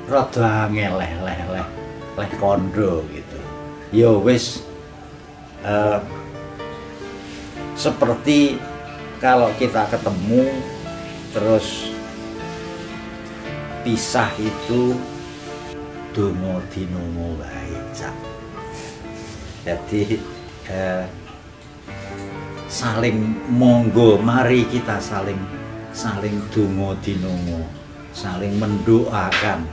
rada ngeleh kondo gitu. Ya wis seperti kalau kita ketemu terus pisah itu donga dinungo wae, Cak. Jadi saling monggo, mari kita saling donga dinungo, saling mendoakan.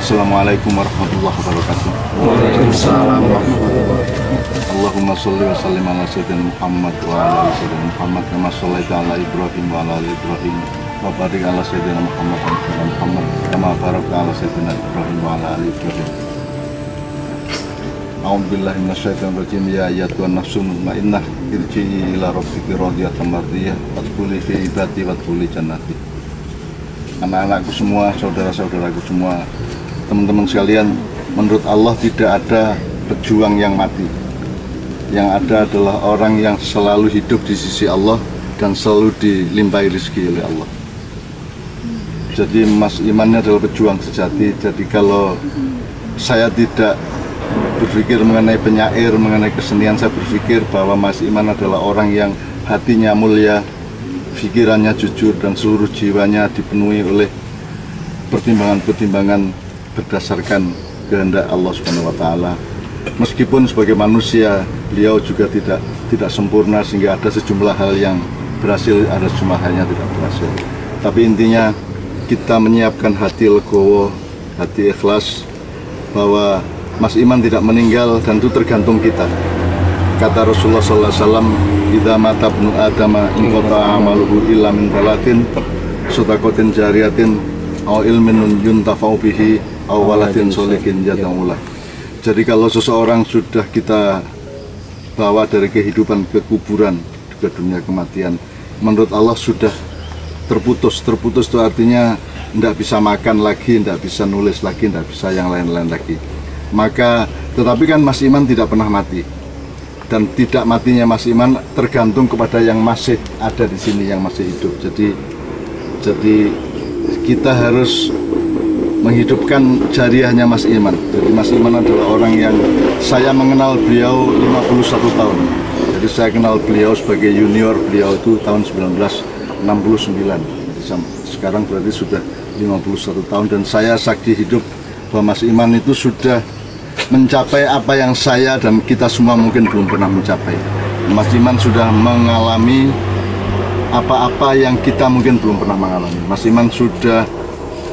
Assalamualaikum warahmatullahi wabarakatuh. Waalaikumsalam warahmatullahi wabarakatuh. Allahumma sholli wa sallim ala sayyidina Muhammad wa ala ali sayyidina Muhammad kama shallaita ala Ibrahim wa ala ali Ibrahim wa barik ala sayyidina Muhammad wa ala Muhammad kama barakta ala sayyidina Ibrahim wa ala ali Ibrahim. A'udzu billahi minasyaitonir rajim. Ya ayyatuhan nafsul mutmainnah irji'i ila rabbiki radiyatan mardiyah wadkhuli fi ibadi wadkhuli jannati. Anak-anakku semua, saudara-saudaraku semua, teman-teman sekalian, menurut Allah tidak ada pejuang yang mati. Yang ada adalah orang yang selalu hidup di sisi Allah dan selalu dilimpahi rezeki oleh Allah. Jadi Mas Iman ini adalah pejuang sejati. Jadi kalau saya tidak berpikir mengenai penyair, mengenai kesenian, saya berpikir bahwa Mas Iman adalah orang yang hatinya mulia, pikirannya jujur, dan seluruh jiwanya dipenuhi oleh pertimbangan-pertimbangan berdasarkan kehendak Allah Subhanahu wa Ta'ala. Meskipun sebagai manusia beliau juga tidak sempurna, sehingga ada sejumlah hal yang berhasil, ada sejumlah hal yang tidak berhasil. Tapi intinya kita menyiapkan hati legowo, hati ikhlas, bahwa Mas Iman tidak meninggal, dan itu tergantung kita. Kata Rasulullah SAW, "Idza mata ibnu adama inqata amaluhu illa min thalatin, shadaqatin jariyatin, aw ilmin yuntafa'u bihi, aw waladin sholihin yad'u lahu." Jadi kalau seseorang sudah kita bawa dari kehidupan ke kuburan, ke dunia kematian, menurut Allah sudah terputus. Terputus itu artinya tidak bisa makan lagi, tidak bisa nulis lagi, tidak bisa yang lain-lain lagi. Maka, tetapi kan Mas Iman tidak pernah mati. Dan tidak matinya Mas Iman tergantung kepada yang masih ada di sini, yang masih hidup. Jadi kita harus menghidupkan jariahnya Mas Iman. Jadi Mas Iman adalah orang yang saya mengenal beliau 51 tahun. Jadi saya kenal beliau sebagai junior, beliau itu tahun 1969. Sekarang berarti sudah 51 tahun, dan saya saksi hidup bahwa Mas Iman itu sudah mencapai apa yang saya dan kita semua mungkin belum pernah mencapai. Mas Iman sudah mengalami apa-apa yang kita mungkin belum pernah mengalami. Mas Iman sudah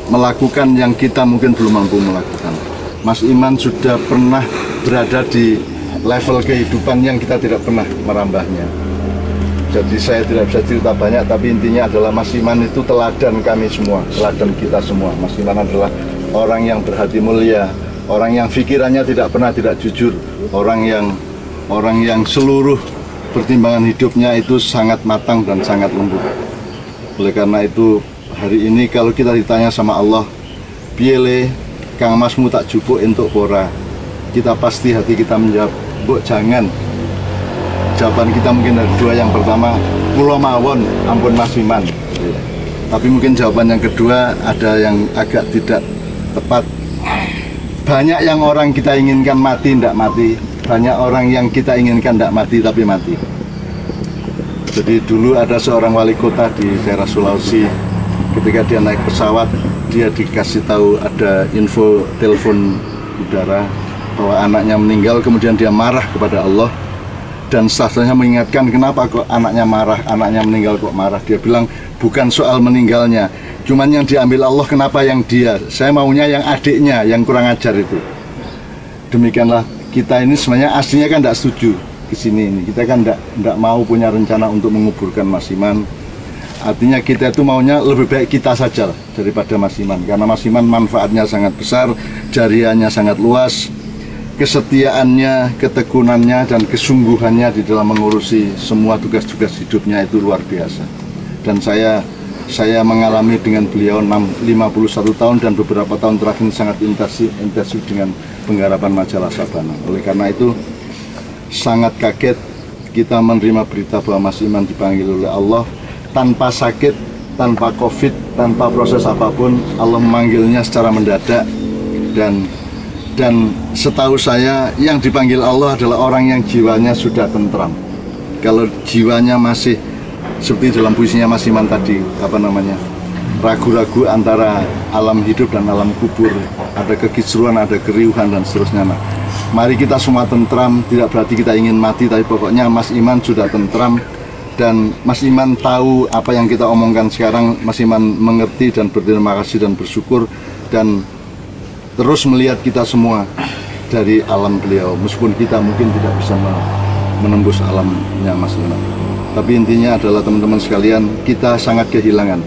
melakukan yang kita mungkin belum mampu melakukan. Mas Iman sudah pernah berada di level kehidupan yang kita tidak pernah merambahnya. Jadi saya tidak bisa cerita banyak, tapi intinya adalah Mas Iman itu teladan kami semua, teladan kita semua. Mas Iman adalah orang yang berhati mulia, orang yang pikirannya tidak pernah tidak jujur, orang yang seluruh pertimbangan hidupnya itu sangat matang dan sangat lembut. Oleh karena itu hari ini kalau kita ditanya sama Allah, "Piye Kang Masmu tak jupuk entuk pora?" Kita pasti hati kita menjawab, "Mbok jangan." Jawaban kita mungkin ada dua. Yang pertama, "Kula mawon, ampun Mas Iman." Tapi mungkin jawaban yang kedua ada yang agak tidak tepat. Banyak yang orang kita inginkan mati, tidak mati. Banyak orang yang kita inginkan tidak mati, tapi mati. Jadi dulu ada seorang wali kota di daerah Sulawesi. Ketika dia naik pesawat, dia dikasih tahu ada info telepon udara bahwa anaknya meninggal. Kemudian dia marah kepada Allah. Dan setelahnya mengingatkan, kenapa kok anaknya marah, anaknya meninggal kok marah. Dia bilang, bukan soal meninggalnya, cuman yang diambil Allah, kenapa yang dia, saya maunya yang adiknya yang kurang ajar itu. demikianlah kita ini sebenarnya aslinya kan tidak setuju ke sini ini. Kita kan tidak mau punya rencana untuk menguburkan Mas Iman. Artinya kita itu maunya lebih baik kita saja lah daripada Mas Iman, karena Mas Iman manfaatnya sangat besar, jariahnya sangat luas, kesetiaannya, ketekunannya, dan kesungguhannya di dalam mengurusi semua tugas-tugas hidupnya itu luar biasa. Dan saya mengalami dengan beliau 51 tahun dan beberapa tahun terakhir sangat intensif dengan penggarapan majalah Sabana. Oleh karena itu sangat kaget kita menerima berita bahwa Mas Iman dipanggil oleh Allah tanpa sakit, tanpa COVID, tanpa proses apapun. Allah memanggilnya secara mendadak, dan setahu saya yang dipanggil Allah adalah orang yang jiwanya sudah tentram. Kalau jiwanya masih seperti dalam puisinya Mas Iman tadi, ragu-ragu antara alam hidup dan alam kubur, ada kekisruhan, ada keriuhan dan seterusnya. Nah, mari kita semua tentram, tidak berarti kita ingin mati, tapi pokoknya Mas Iman sudah tentram. Dan Mas Iman tahu apa yang kita omongkan sekarang. Mas Iman mengerti dan berterima kasih dan bersyukur, dan terus melihat kita semua dari alam beliau, meskipun kita mungkin tidak bisa menembus alamnya Mas Iman. Tapi intinya adalah teman-teman sekalian, kita sangat kehilangan.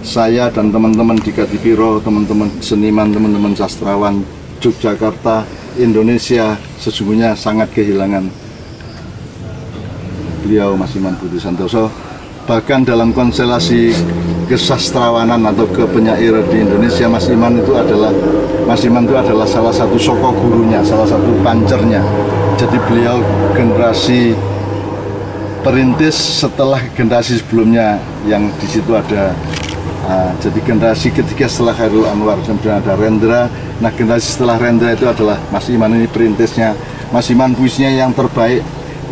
Saya dan teman-teman di Kadipiro, teman-teman seniman, teman-teman sastrawan Yogyakarta, Indonesia sesungguhnya sangat kehilangan beliau Mas Iman Budi Santoso. Bahkan dalam konstelasi kesastrawanan atau kepenyairan di Indonesia, Mas Iman itu adalah salah satu soko gurunya, salah satu pancernya. Jadi beliau generasi perintis setelah generasi sebelumnya yang di situ ada. Jadi generasi ketiga setelah Khairul Anwar, kemudian ada Rendra. Nah, generasi setelah Rendra itu adalah Mas Iman, ini perintisnya. Mas Iman puisinya yang terbaik,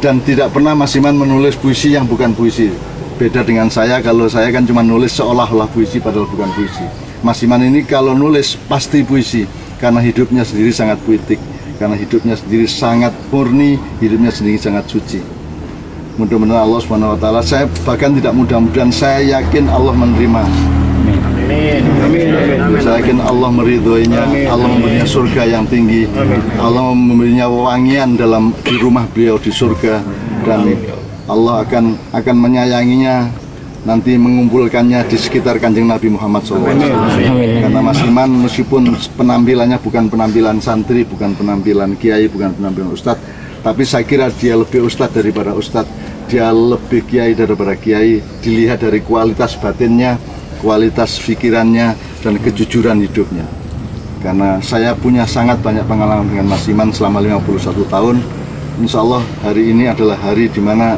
dan tidak pernah Mas Iman menulis puisi yang bukan puisi. Beda dengan saya, kalau saya kan cuma nulis seolah-olah puisi padahal bukan puisi. Mas Iman ini kalau nulis pasti puisi, karena hidupnya sendiri sangat puitik, karena hidupnya sendiri sangat murni, hidupnya sendiri sangat suci. Mudah-mudahan Allah SWT, saya bahkan tidak mudah-mudahan, saya yakin Allah menerima. Amin. Saya yakin Allah meridhoinya, Allah memberinya surga yang tinggi, Allah memberinya wangian di rumah beliau di surga, dan Allah akan menyayanginya, nanti mengumpulkannya di sekitar Kanjeng Nabi Muhammad SAW. Karena Mas Iman meskipun penampilannya bukan penampilan santri, bukan penampilan kiai, bukan penampilan ustadz, tapi saya kira dia lebih ustadz daripada ustadz, dia lebih kiai daripada kiai, dilihat dari kualitas batinnya, kualitas pikirannya, dan kejujuran hidupnya. Karena saya punya sangat banyak pengalaman dengan Mas Iman selama 51 tahun. Insya Allah hari ini adalah hari di mana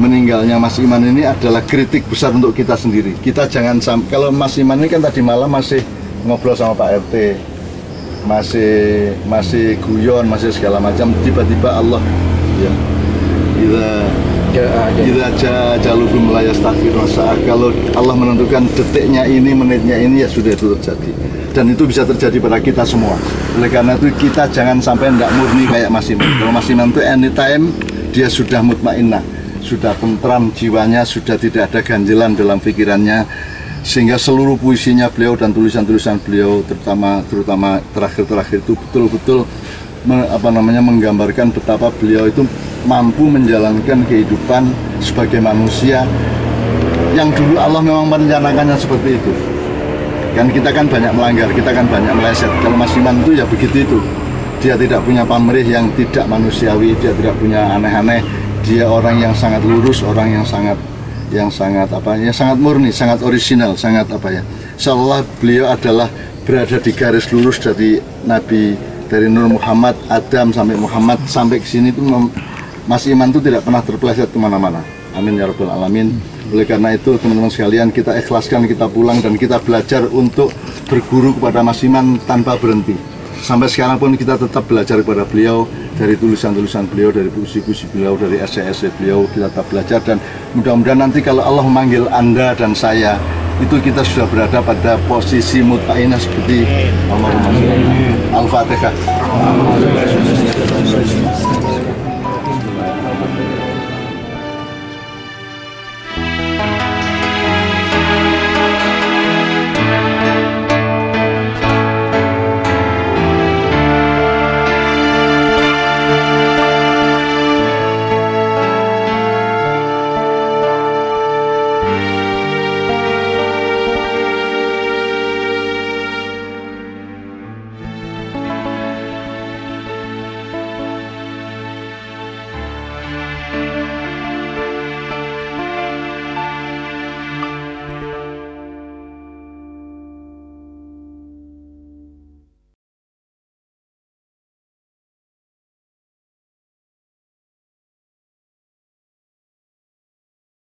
meninggalnya Mas Iman ini adalah kritik besar untuk kita sendiri. Kita jangan sampai, kalau Mas Iman ini kan tadi malam masih ngobrol sama Pak RT, masih guyon, masih segala macam, tiba-tiba Allah ya jalukum la yastaghfiru sa'ah. Kalau Allah menentukan detiknya ini, menitnya ini, ya sudah itu terjadi. Dan itu bisa terjadi pada kita semua. Oleh karena itu kita jangan sampai tidak murni kayak Mas Iman. Kalau Mas Iman itu anytime dia sudah mutmainnah, sudah tentram jiwanya, sudah tidak ada ganjilan dalam pikirannya, sehingga seluruh puisinya beliau dan tulisan-tulisan beliau, terutama terakhir-terakhir itu betul-betul menggambarkan betapa beliau itu mampu menjalankan kehidupan sebagai manusia yang dulu Allah memang merencanakannya seperti itu. Kan kita kan banyak melanggar, kita kan banyak meleset. Kalau Mas Iman itu ya begitu itu. Dia tidak punya pamrih yang tidak manusiawi, dia tidak punya aneh-aneh. Dia orang yang sangat lurus, orang yang sangat murni, sangat orisinal, seolah beliau adalah berada di garis lurus dari Nabi, dari Nur Muhammad, Adam sampai Muhammad, sampai ke sini itu Mas Iman itu tidak pernah terpeleset kemana-mana. Amin ya rabbal alamin. Oleh karena itu teman-teman sekalian, kita ikhlaskan, kita pulang dan kita belajar untuk berguru kepada Mas Iman tanpa berhenti. Sampai sekarang pun kita tetap belajar kepada beliau, dari tulisan-tulisan beliau, dari puisi-puisi beliau, dari esai-esai beliau, kita tetap belajar. Dan mudah-mudahan nanti kalau Allah memanggil Anda dan saya, itu kita sudah berada pada posisi mutmainah seperti Allahumma sholli. Al-Fatihah.